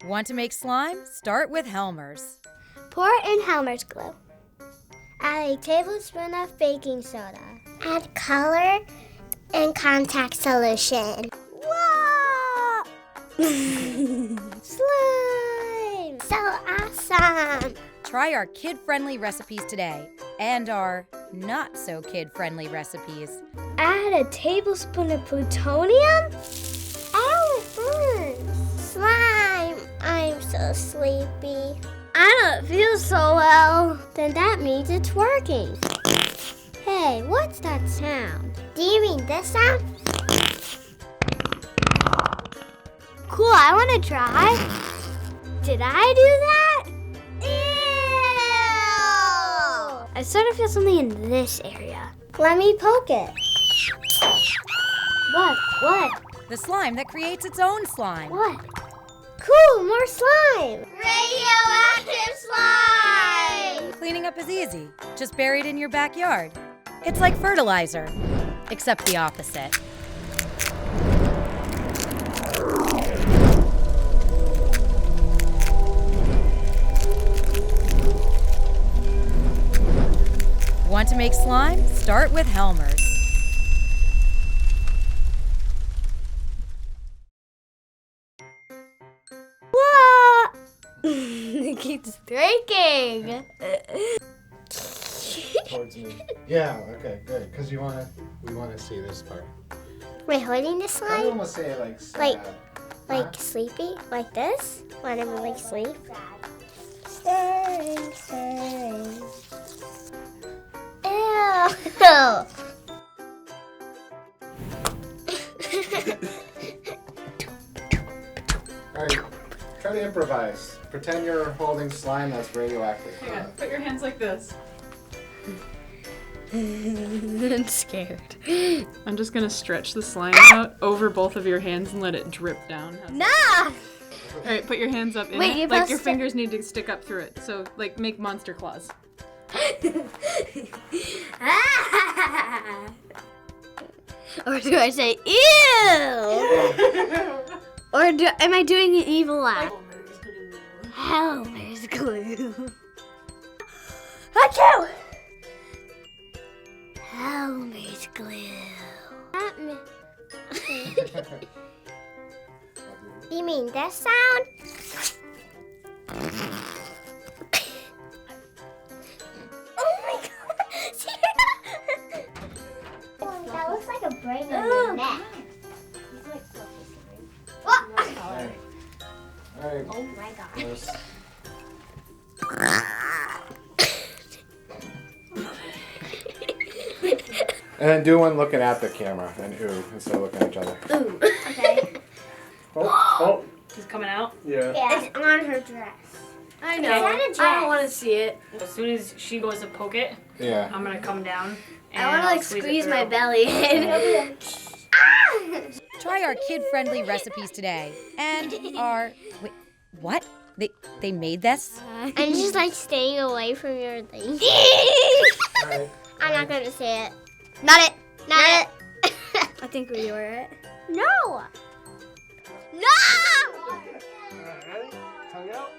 Want to make slime? Start with Hellmers. Pour in Hellmer's glue. Add a tablespoon of baking soda. Add color and contact solution. Whoa! Slime! So awesome! Try our kid-friendly recipes today and our not-so-kid-friendly recipes. Add a tablespoon of plutonium? Ow, it burns. Slime! I'm so sleepy. I don't feel so well. Then that means it's working. Hey, what's that sound? Do you mean this sound? Cool, I want to try. Did I do that? Ew! I sort of feel something in this area. Let me poke it. What? The slime that creates its own slime. What? Cool, more slime! Radioactive slime! Cleaning up is easy. Just bury it in your backyard. It's like fertilizer, except the opposite. Want to make slime? Start with Hellmers. What? It keeps breaking. Towards me. Yeah, okay, good. Because we want to see this part. Wait, holding the I slime? almost say it like sad. Like sleepy? Like this? When I'm like sleep? Stirring. Ew. Alright, try to improvise. Pretend you're holding slime that's radioactive. Hang on, put your hands like this. I'm scared. I'm just gonna stretch the slime out over both of your hands and let it drip down. Nah! Alright, put your hands up in Wait, it. you're Like supposed your to- fingers need to stick up through it. So like make monster claws. Or do I say ew? Or am I doing an evil laugh? Hellmer's glue. Achoo! Hellmer's glue. You mean this sound? Oh my god! That looks like a brain on your neck. What? Alright. Oh my god. Yes. And then do one looking at the camera and ooh instead of looking at each other. Ooh. Okay. Oh. She's coming out. Yeah. It's on her dress. I Is that a dress? I don't want to see it. As soon as she goes to poke it, Yeah. I'm gonna come down. And I want to like I'll squeeze it my through. belly in. Try our kid-friendly recipes today and our... Wait, what? They made this? I'm just like staying away from your thing. Alright. I'm not going to say it. Not it. Not it. I think we were it. No. No! Alright, ready? Tongue out.